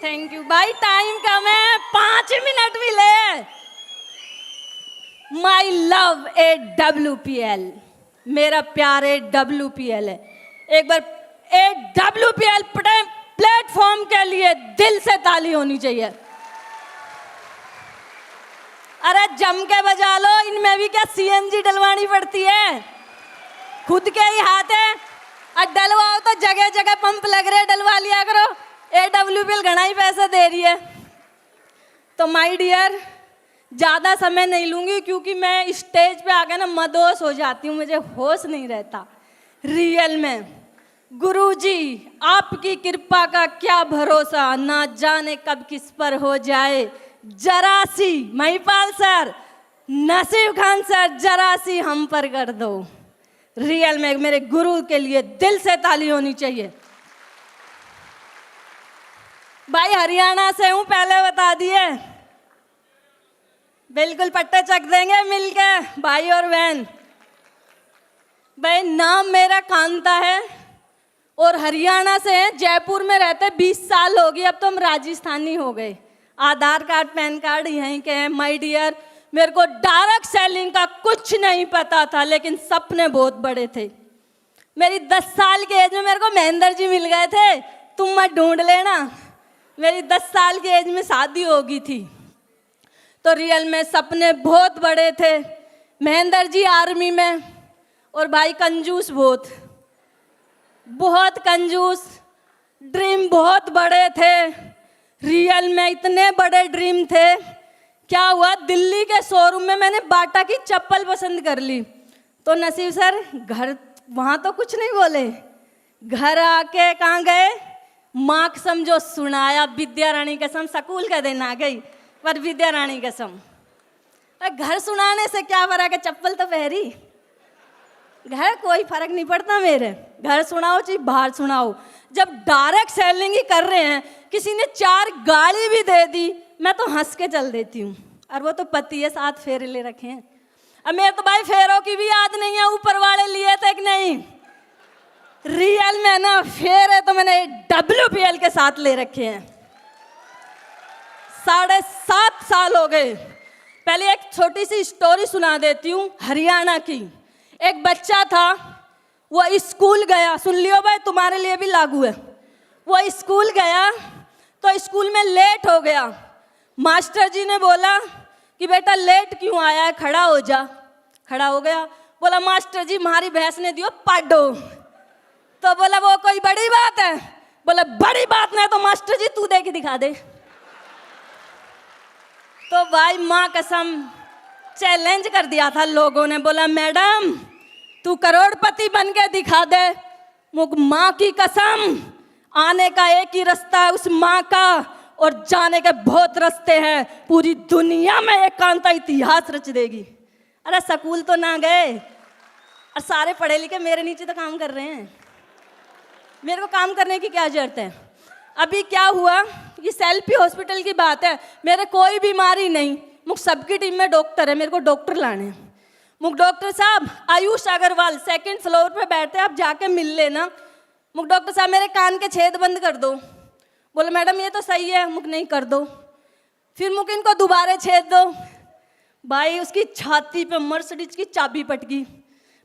Thank you भाई, time कम है, 5 minute भी ले। माई लव ए WPL, मेरा प्यार ए WPL है। एक बार ए WPL प्लेटफॉर्म के लिए दिल से ताली होनी चाहिए। अरे जम के बजा लो, इनमें भी क्या CNG डलवानी पड़ती है? खुद के ही हाथ है, और डलवाओ तो जगह जगह पंप लग रहे, डलवा लिया करो। AWPL घना ही पैसा दे रही है। तो माय डियर, ज़्यादा समय नहीं लूँगी क्योंकि मैं स्टेज पे आके ना मदोश हो जाती हूँ, मुझे होश नहीं रहता। रियल में गुरुजी आपकी कृपा का क्या भरोसा, ना जाने कब किस पर हो जाए जरा सी। महिपाल सर, नसीब खान सर, जरा सी हम पर कर दो। रियल में मेरे गुरु के लिए दिल से ताली होनी चाहिए। भाई हरियाणा से हूं, पहले बता दिए। बिल्कुल पट्टे चक देंगे मिलके भाई और बहन। भाई नाम मेरा कांता है और हरियाणा से है, जयपुर में रहते 20 साल हो गए, अब तो हम राजस्थानी हो गए। आधार कार्ड पैन कार्ड यहीं के हैं। माय डियर, मेरे को डायरेक्ट सेलिंग का कुछ नहीं पता था, लेकिन सपने बहुत बड़े थे। मेरी 10 साल की एज में मेरे को महेंद्र जी मिल गए थे, तुम मत ढूंढ लेना। मेरी 10 साल की एज में शादी हो गई थी। तो रियल में सपने बहुत बड़े थे। महेंद्र जी आर्मी में, और भाई कंजूस बहुत बहुत कंजूस। ड्रीम बहुत बड़े थे, रियल में इतने बड़े ड्रीम थे। क्या हुआ, दिल्ली के शोरूम में मैंने बाटा की चप्पल पसंद कर ली। तो नसीब सर घर, वहाँ तो कुछ नहीं बोले। घर आके कहाँ गए, माँ कसम जो सुनाया, विद्या रानी कसम, स्कूल का दिन आ गई पर विद्या रानी कसम। घर सुनाने से क्या फर्क है, चप्पल तो पहरी। घर कोई फर्क नहीं पड़ता मेरे, घर सुनाओ चाहे बाहर सुनाओ। जब डायरेक्ट सेलिंग ही कर रहे हैं, किसी ने 4 गाड़ी भी दे दी, मैं तो हंस के चल देती हूँ। और वो तो पति है, 7 फेरे ले रखे हैं। अब मेरे तो भाई फेरों की भी याद नहीं है, ऊपर वाले लिए थे कि नहीं। रियल में ना फेरे तो मैंने WPL के साथ ले रखे हैं। 7.5 साल हो गए। पहले एक छोटी सी स्टोरी सुना देती हूँ हरियाणा की। एक बच्चा था, वो स्कूल गया, सुन लियो भाई तुम्हारे लिए भी लागू है। वो स्कूल गया तो स्कूल में लेट हो गया। मास्टर जी ने बोला कि बेटा लेट क्यों आया है, खड़ा हो जा। खड़ा हो गया, बोला मास्टर जी हमारी भैंस ने दियो पाडो। तो बोला वो कोई बड़ी बात है? बोला बड़ी बात नहीं तो मास्टर जी तू दे के दिखा दे। तो भाई माँ कसम चैलेंज कर दिया था लोगों ने, बोला मैडम तू करोड़पति बन के दिखा दे। माँ की कसम, आने का एक ही रास्ता है उस माँ का, और जाने के बहुत रास्ते हैं। पूरी दुनिया में एक कांता इतिहास रच देगी। अरे स्कूल तो ना गए और सारे पढ़े लिखे मेरे नीचे तो काम कर रहे हैं। मेरे को काम करने की क्या जरूरत है? अभी क्या हुआ, ये सेल्फी हॉस्पिटल की बात है। मेरे कोई बीमारी नहीं, मुझ सबकी टीम में डॉक्टर है, मेरे को डॉक्टर लाने हैं। मुझ डॉक्टर साहब आयुष अग्रवाल 2nd फ्लोर पे बैठते हैं, आप जाके मिल लेना। मुझ डॉक्टर साहब मेरे कान के छेद बंद कर दो। बोले मैडम ये तो सही है, मुझ नहीं कर दो। फिर मुझ इनको दोबारा छेद दो। भाई उसकी छाती पे मर्सिडीज की चाबी पटकी,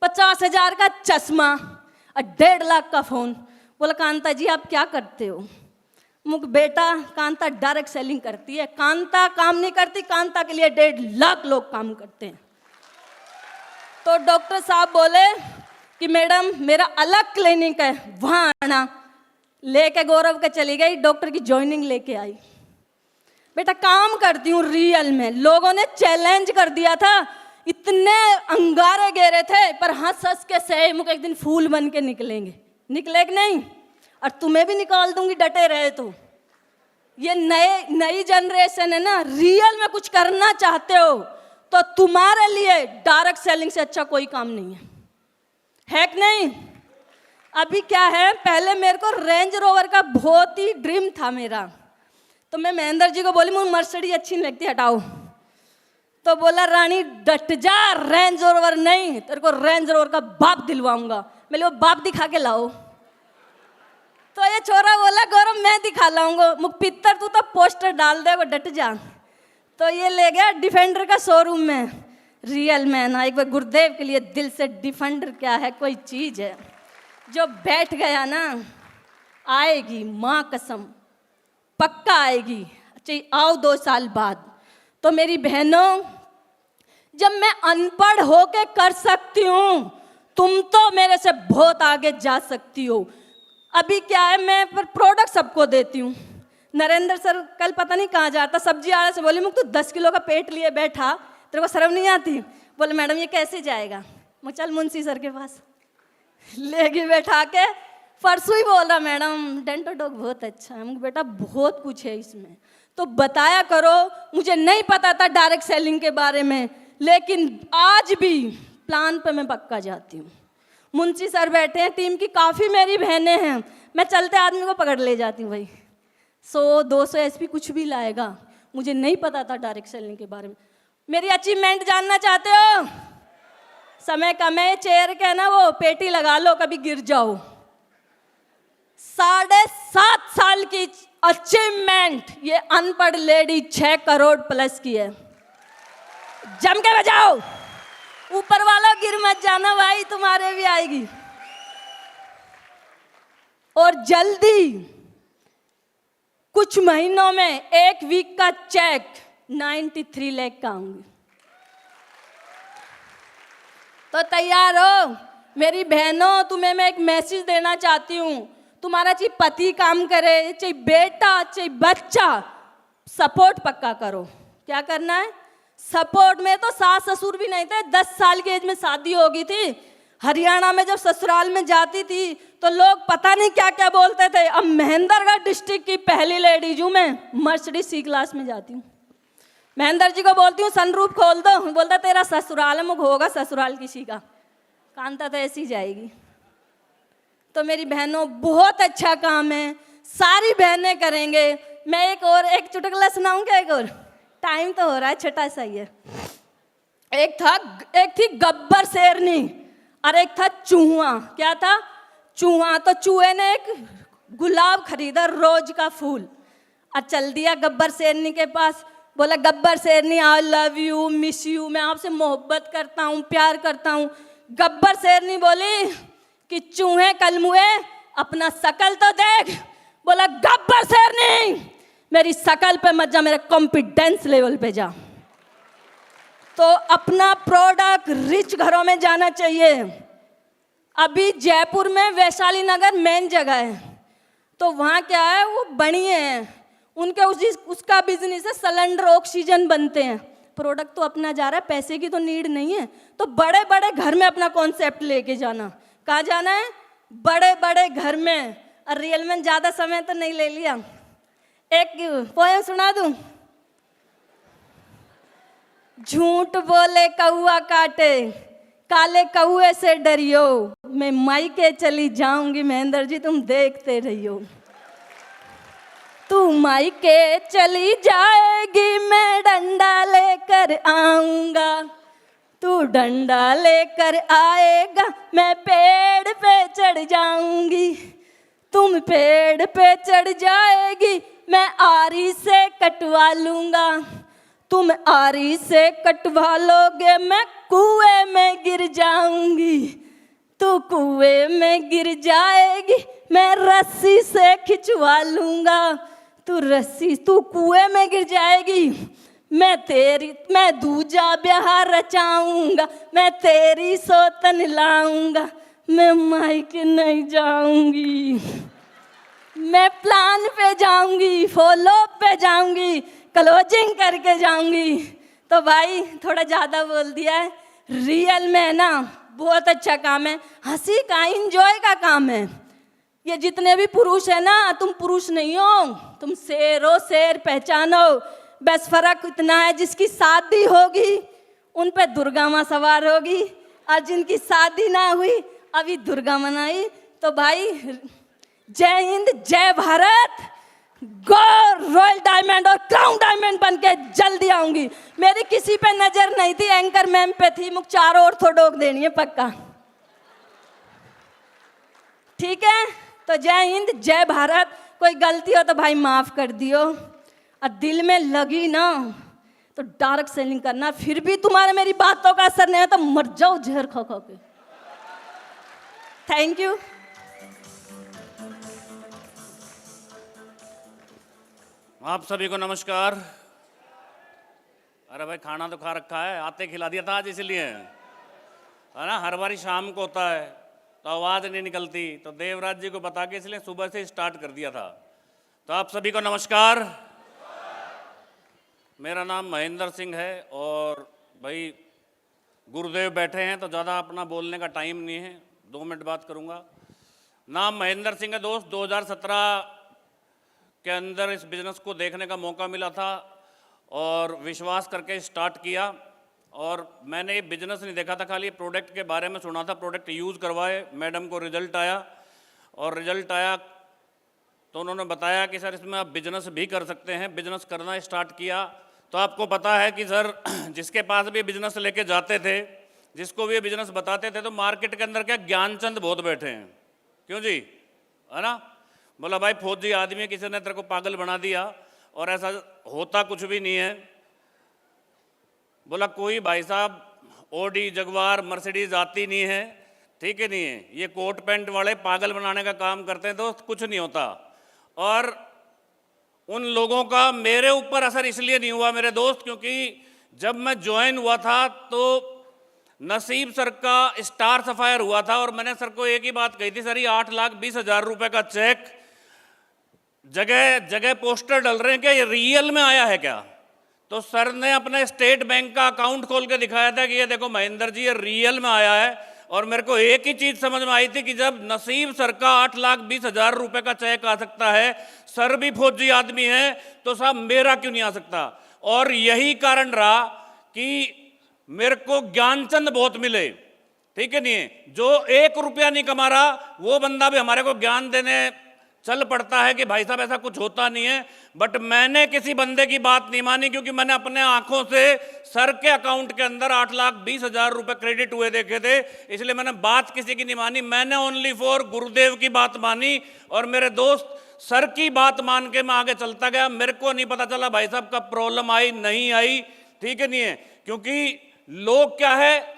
50,000 का चश्मा और 1.5 लाख का फोन। बोला कांता जी आप क्या करते हो? मुझ बेटा कांता डायरेक्ट सेलिंग करती है, कांता काम नहीं करती, कांता के लिए 1.5 लाख लोग काम करते हैं। तो डॉक्टर साहब बोले कि मैडम मेरा अलग क्लिनिक है, वहाँ आना। लेके गौरव के चली गई, डॉक्टर की ज्वाइनिंग लेके आई। बेटा काम करती हूँ रियल में। लोगों ने चैलेंज कर दिया था, इतने अंगारे गेरे थे, पर हंस हंस के सहे मुझे एक दिन फूल बन के निकलेंगे। निकले कि नहीं? और तुम्हें भी निकाल दूंगी डटे रहे तो। ये नई जनरेशन है ना, रियल में कुछ करना चाहते हो तो तुम्हारे लिए डायरेक्ट सेलिंग से अच्छा कोई काम नहीं है कि नहीं? अभी क्या है, पहले मेरे को रेंज रोवर का बहुत ही ड्रीम था मेरा। तो मैं महेंद्र जी को बोली मुझे मर्सिडीज अच्छी नहीं लगती, हटाओ। तो बोला रानी डट जा, रेंज रोवर नहीं, तेरे को रेंज रोवर का बाप दिलवाऊंगा। मैं वो बाप दिखा के लाओ। तो ये छोरा बोला गौरव मैं दिखा लाऊंगा, मुख पित्तर तू तो पोस्टर डाल दे वो डट जा। तो ये ले गया डिफेंडर का शोरूम में। रियल मैन, एक बार गुरुदेव के लिए दिल से डिफेंडर क्या है, कोई चीज है जो बैठ गया ना, आएगी माँ कसम, पक्का आएगी। अच्छा आओ 2 साल बाद। तो मेरी बहनों, जब मैं अनपढ़ होके कर सकती हूँ, तुम तो मेरे से बहुत आगे जा सकती हो। अभी क्या है, मैं पर प्रोडक्ट सबको देती हूँ। नरेंद्र सर कल पता नहीं कहाँ जाता, सब्जी वाले से बोली मुझे तो 10 किलो का पेट लिए बैठा, तेरे को शर्म नहीं आती? बोले मैडम ये कैसे जाएगा? मैं चल मुंशी सर के पास ले गई बैठा के। परसों ही बोल रहा मैडम डेंटोडॉग बहुत अच्छा है। मुझे बेटा बहुत कुछ है इसमें, तो बताया करो। मुझे नहीं पता था डायरेक्ट सेलिंग के बारे में, लेकिन आज भी प्लान पे मैं पक्का जाती हूँ। मुंशी सर बैठे हैं, टीम की काफ़ी मेरी बहनें हैं, मैं चलते आदमी को पकड़ ले जाती हूँ भाई। 100-200 एसपी कुछ भी लाएगा। मुझे नहीं पता था डायरेक्ट सेलिंग के बारे में। मेरी अचीवमेंट जानना चाहते हो? समय कम है, चेयर के ना वो पेटी लगा लो, कभी गिर जाओ। 7.5 साल की अचीवमेंट ये अनपढ़ लेडी 6 करोड़ प्लस की है। जम के बजाओ, ऊपर वाला गिर मत जाना भाई, तुम्हारे भी आएगी। और जल्दी कुछ महीनों में 1 वीक का चेक 93 लाख का आऊंगी। तो तैयार हो मेरी बहनों? तुम्हें मैं एक मैसेज देना चाहती हूँ। तुम्हारा चाहे पति काम करे, चाहे बेटा, चाहे बच्चा, सपोर्ट पक्का करो। क्या करना है? सपोर्ट में तो सास ससुर भी नहीं थे। 10 साल की एज में शादी हो गई थी। हरियाणा में जब ससुराल में जाती थी तो लोग पता नहीं क्या क्या बोलते थे। अब महेंद्रगढ़ डिस्ट्रिक्ट की पहली लेडीज हूँ मैं, मर्सिडीज C क्लास में जाती हूँ। महेंद्र जी को बोलती हूँ सनरूफ खोल दो, बोलता तेरा ससुराल है, मुख होगा ससुराल किसी का, कांता तो ऐसी जाएगी। तो मेरी बहनों बहुत अच्छा काम है, सारी बहनें करेंगे। मैं एक चुटकुला सुनाऊं क्या? एक और, टाइम तो हो रहा है, छोटा सा ही है। एक थी गब्बर शेरनी और एक था चूहा। क्या था? चूहा। तो चूहे ने एक गुलाब खरीदा, रोज का फूल, और चल दिया गब्बर शेरनी के पास। बोला गब्बर शेरनी I love you, miss you, मैं आपसे मोहब्बत करता हूँ, प्यार करता हूँ। गब्बर शेरनी बोली कि चूहे कलमुए अपना शकल तो देख। बोला गब्बर शेरनी मेरी शकल पे मत जा, मेरे कॉन्फिडेंस लेवल पे जा। तो अपना प्रोडक्ट रिच घरों में जाना चाहिए। अभी जयपुर में वैशाली नगर मेन जगह है, तो वहाँ क्या है, वो बनिए हैं, उनके उसका बिजनेस है, सिलेंडर ऑक्सीजन बनते हैं। प्रोडक्ट तो अपना जा रहा है, पैसे की तो नीड नहीं है। तो बड़े बड़े घर में अपना कॉन्सेप्ट लेके जाना। कहाँ जाना है? बड़े बड़े घर में। और रियल में ज़्यादा समय तो नहीं ले लिया, एक पोएम सुना दूं। झूठ बोले कौआ काटे, काले कौए से डरियो, मैं मायके चली जाऊंगी, महेंद्र जी तुम देखते रहियो। तू मायके चली जाएगी, मैं डंडा लेकर आऊंगा, तू डंडा लेकर आएगा, मैं पेड़ पे चढ़ जाऊंगी, तुम पेड़ पे चढ़ जाएगी, मैं आरी से कटवा लूंगा, तुम आरी से कटवा लोगे, मैं कुएं में गिर जाऊंगी, तू कुएं में गिर जाएगी, मैं रस्सी से खिंचवा लूंगा, तू कुएं में गिर जाएगी, मैं दूजा ब्याह रचाऊंगा, मैं तेरी सोतन लाऊंगा, मैं मायके नहीं जाऊंगी, मैं प्लान पे जाऊंगी, फॉलो पे जाऊंगी, क्लोजिंग करके जाऊंगी। तो भाई थोड़ा ज़्यादा बोल दिया है। रियल में ना बहुत अच्छा काम है, हंसी का, इंजॉय का काम है। ये जितने भी पुरुष है ना, तुम पुरुष नहीं हो, तुम शेर हो, शेर पहचानो। बस फर्क इतना है, जिसकी शादी होगी उन पे दुर्गा माँ सवार होगी, और जिनकी शादी ना हुई अभी दुर्गा मनाई। तो भाई जय हिंद, जय भारत, गो रॉयल डायमंड और क्राउन डायमंड बन के जल्दी आऊंगी। मेरी किसी पे नजर नहीं थी, एंकर मैम पे थी, मुझे 4 ऑर्थोडॉक देनी है पक्का, ठीक है। तो जय हिंद, जय भारत। कोई गलती हो तो भाई माफ कर दियो, और दिल में लगी ना तो डार्क सेलिंग करना, फिर भी तुम्हारे मेरी बातों का असर नहीं है तो मर जाओ जहर खा खा के। Thank you. आप सभी को नमस्कार। अरे भाई खाना तो खा रखा है, आते खिला दिया था आज, इसलिए है ना। हर बारी शाम को होता है तो आवाज़ नहीं निकलती, तो देवराज जी को बता के इसलिए सुबह से स्टार्ट कर दिया था। तो आप सभी को नमस्कार। मेरा नाम महेंद्र सिंह है और भाई गुरुदेव बैठे हैं तो ज़्यादा अपना बोलने का टाइम नहीं है, 2 मिनट बात करूँगा। नाम महेंद्र सिंह है दोस्त। 2017 के अंदर इस बिज़नेस को देखने का मौका मिला था और विश्वास करके स्टार्ट किया। और मैंने ये बिज़नेस नहीं देखा था, खाली प्रोडक्ट के बारे में सुना था। प्रोडक्ट यूज़ करवाए, मैडम को रिज़ल्ट आया, और रिज़ल्ट आया तो उन्होंने बताया कि सर इसमें आप बिज़नेस भी कर सकते हैं। बिज़नेस करना स्टार्ट किया तो आपको पता है कि सर जिसके पास भी बिज़नेस लेके जाते थे, जिसको भी ये बिज़नेस बताते थे, तो मार्केट के अंदर क्या ज्ञानचंद बहुत बैठे हैं। क्यों जी, है ना। बोला भाई फौजी आदमी, किसी ने तेरे को पागल बना दिया, और ऐसा होता कुछ भी नहीं है। बोला कोई भाई साहब ओडी जगवार मर्सिडीज आती नहीं है, ठीक है नहीं है, ये कोट पैंट वाले पागल बनाने का काम करते हैं दोस्त, कुछ नहीं होता। और उन लोगों का मेरे ऊपर असर इसलिए नहीं हुआ मेरे दोस्त, क्योंकि जब मैं ज्वाइन हुआ था तो नसीब सर का स्टार सफायर हुआ था, और मैंने सर को एक ही बात कही थी, सर ये 8,20,000 रुपए का चेक जगह जगह पोस्टर डल रहे हैं क्या, ये रियल में आया है क्या। तो सर ने अपने स्टेट बैंक का अकाउंट खोल के दिखाया था कि ये देखो महेंद्र जी ये रियल में आया है। और मेरे को एक ही चीज समझ में आई थी कि जब नसीब सर का 8,20,000 रुपए का चेक आ सकता है, सर भी फौजी आदमी है, तो साहब मेरा क्यों नहीं आ सकता। और यही कारण रहा कि मेरे को ज्ञानचंद बहुत मिले, ठीक है नहीं है। जो 1 रुपया नहीं कमा रहा वो बंदा भी हमारे को ज्ञान देने चल पड़ता है कि भाई साहब ऐसा कुछ होता नहीं है। बट मैंने किसी बंदे की बात नहीं मानी, क्योंकि मैंने अपने आंखों से सर के अकाउंट के अंदर 8,20,000 रुपए क्रेडिट हुए देखे थे, इसलिए मैंने बात किसी की नहीं मानी। मैंने ओनली फॉर गुरुदेव की बात मानी, और मेरे दोस्त सर की बात मान के मैं आगे चलता गया। मेरे को नहीं पता चला भाई साहब कब प्रॉब्लम आई नहीं आई, ठीक है नहीं है। क्योंकि लोग क्या है,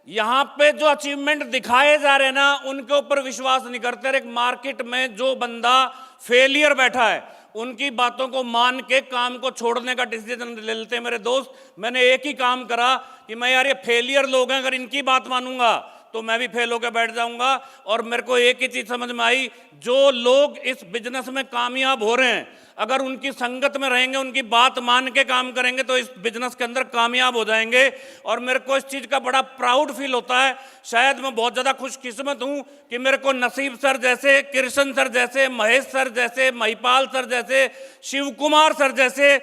यहाँ पे जो अचीवमेंट दिखाए जा रहे हैं ना, उनके ऊपर विश्वास नहीं करते। एक मार्केट में जो बंदा फेलियर बैठा है, उनकी बातों को मान के काम को छोड़ने का डिसीजन ले लेते हैं मेरे दोस्त। मैंने एक ही काम करा कि मैं यार ये फेलियर लोग हैं, अगर इनकी बात मानूंगा तो मैं भी फेल होकर बैठ जाऊंगा। और मेरे को एक ही चीज समझ में आई, जो लोग इस बिजनेस में कामयाब हो रहे हैं, अगर उनकी संगत में रहेंगे, उनकी बात मान के काम करेंगे, तो इस बिजनेस के अंदर कामयाब हो जाएंगे। और मेरे को इस चीज़ का बड़ा प्राउड फील होता है। शायद मैं बहुत ज़्यादा खुशकिस्मत हूँ कि मेरे को नसीब सर जैसे, कृष्ण सर जैसे, महेश सर जैसे, महिपाल सर जैसे, शिव कुमार सर जैसे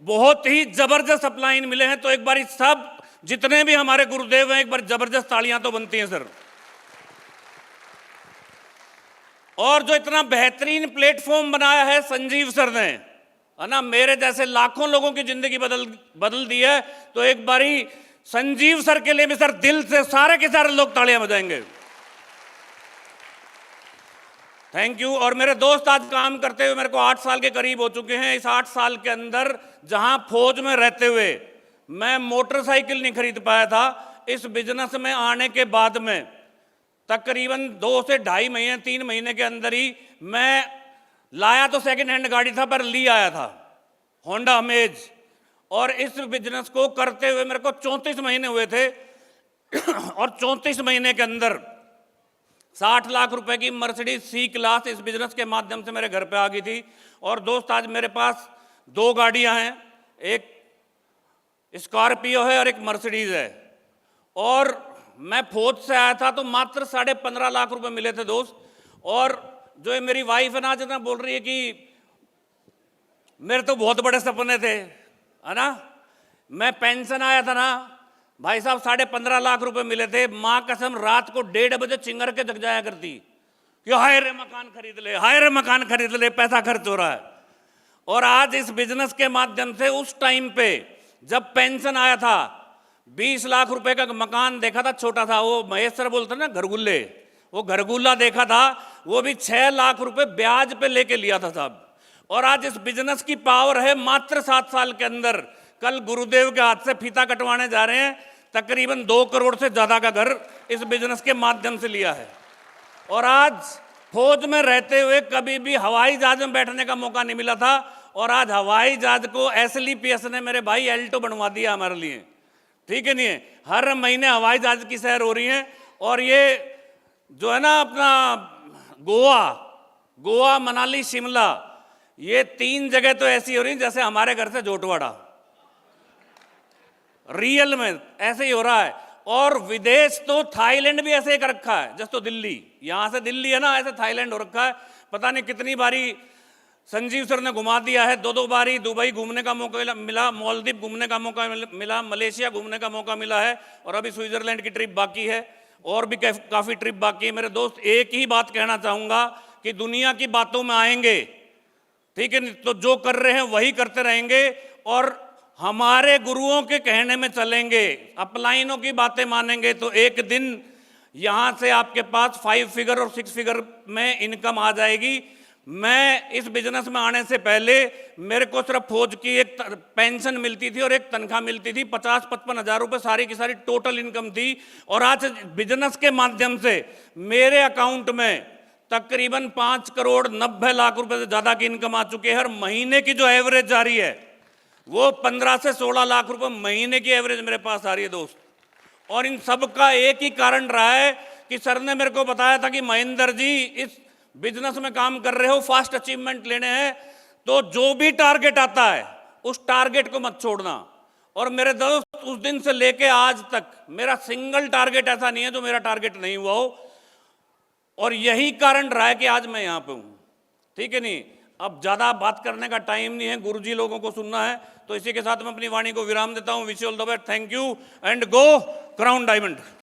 बहुत ही ज़बरदस्त अपलाइन मिले हैं। तो एक बार सब जितने भी हमारे गुरुदेव हैं, एक बार ज़बरदस्त तालियां तो बनती हैं सर। और जो इतना बेहतरीन प्लेटफॉर्म बनाया है संजीव सर ने, है ना, मेरे जैसे लाखों लोगों की जिंदगी बदल दी है। तो एक बारी संजीव सर के लिए भी सर दिल से सारे के सारे लोग तालियां बजाएंगे। Thank you. और मेरे दोस्त आज काम करते हुए मेरे को 8 साल के करीब हो चुके हैं। इस 8 साल के अंदर जहां फौज में रहते हुए मैं मोटरसाइकिल नहीं खरीद पाया था, इस बिजनेस में आने के बाद में तकरीबन 2 से 2.5 महीने 3 महीने के अंदर ही मैं लाया तो सेकंड हैंड गाड़ी था, पर ली आया था होंडा अमेज। और इस बिजनेस को करते हुए मेरे को 34 महीने हुए थे, और 34 महीने के अंदर 60 लाख रुपए की मर्सिडीज सी क्लास इस बिजनेस के माध्यम से मेरे घर पे आ गई थी। और दोस्त आज मेरे पास 2 गाड़ियां हैं, एक स्कॉर्पियो है और एक मर्सिडीज है। और मैं फौज से आया था तो मात्र 15.5 लाख रुपए मिले थे दोस्त। और जो ये मेरी वाइफ है ना, जितना बोल रही है कि मेरे तो बहुत बड़े सपने थे, है ना, मैं पेंशन आया था ना भाई साहब, 15.5 लाख रुपए मिले थे। माँ कसम रात को 1:30 बजे चिंगर के जग जाया करती कि हाय रे मकान खरीद ले, हाय रे मकान खरीद ले, पैसा खर्च हो रहा है। और आज इस बिजनेस के माध्यम से उस टाइम पे जब पेंशन आया था, 20 लाख रुपए का मकान देखा था, छोटा था, वो महेश सर बोलते ना घरगुल्ले, वो घरगुल्ला देखा था, वो भी 6 लाख रुपए ब्याज पे लेके लिया था साहब। और आज इस बिजनेस की पावर है मात्र 7 साल के अंदर। कल गुरुदेव के हाथ से फीता कटवाने जा रहे हैं, तकरीबन 2 करोड़ से ज्यादा का घर इस बिजनेस के माध्यम से लिया है। और आज फौज में रहते हुए कभी भी हवाई जहाज में बैठने का मौका नहीं मिला था, और आज हवाई जहाज को SLPS ने मेरे भाई एल्टो बनवा दिया हमारे लिए, ठीक है नहीं है। हर महीने हवाई जहाज की सैर हो रही है। और ये जो है ना अपना गोवा, मनाली, शिमला, ये 3 जगह तो ऐसी हो रही है जैसे हमारे घर से जोटवाड़ा, रियल में ऐसे ही हो रहा है। और विदेश तो थाईलैंड भी ऐसे ही कर रखा है, जैसे तो दिल्ली, यहां से दिल्ली है ना, ऐसे थाईलैंड हो रखा है। पता नहीं कितनी बारी संजीव सर ने घुमा दिया है, 2 बारी दुबई घूमने का मौका मिला, मालदीव घूमने का मौका मिला, मलेशिया घूमने का मौका मिला है, और अभी स्विट्जरलैंड की ट्रिप बाकी है, और भी काफी ट्रिप बाकी है। मेरे दोस्त, एक ही बात कहना चाहूंगा कि दुनिया की बातों में आएंगे, ठीक है, तो जो कर रहे हैं वही करते रहेंगे, और हमारे गुरुओं के कहने में चलेंगे, अपलाइनों की बातें मानेंगे, तो एक दिन यहां से आपके पास 5 फिगर और 6 फिगर में इनकम आ जाएगी। मैं इस बिजनेस में आने से पहले मेरे को सिर्फ फौज की एक पेंशन मिलती थी और एक तनख्वाह मिलती थी, 50-55 हजार रुपए सारी की सारी टोटल इनकम थी। और आज बिजनेस के माध्यम से मेरे अकाउंट में तकरीबन 5 करोड़ 90 लाख रुपए से ज्यादा की इनकम आ चुकी है। हर महीने की जो एवरेज जा रही है वो 15 से 16 लाख रुपए महीने की एवरेज मेरे पास आ रही है दोस्त। और इन सब का एक ही कारण रहा है कि सर ने मेरे को बताया था कि महेंद्र जी, इस बिजनेस में काम कर रहे हो, फास्ट अचीवमेंट लेने हैं, तो जो भी टारगेट आता है उस टारगेट को मत छोड़ना। और मेरे दोस्त, उस दिन से लेके आज तक मेरा सिंगल टारगेट ऐसा नहीं है जो मेरा टारगेट नहीं हुआ हो, और यही कारण रहा है कि आज मैं यहां पे हूं, ठीक है नहीं। अब ज्यादा बात करने का टाइम नहीं है, गुरुजी लोगों को सुनना है, तो इसी के साथ मैं अपनी वाणी को विराम देता हूं। Wish you all the best, thank you and go crown diamond.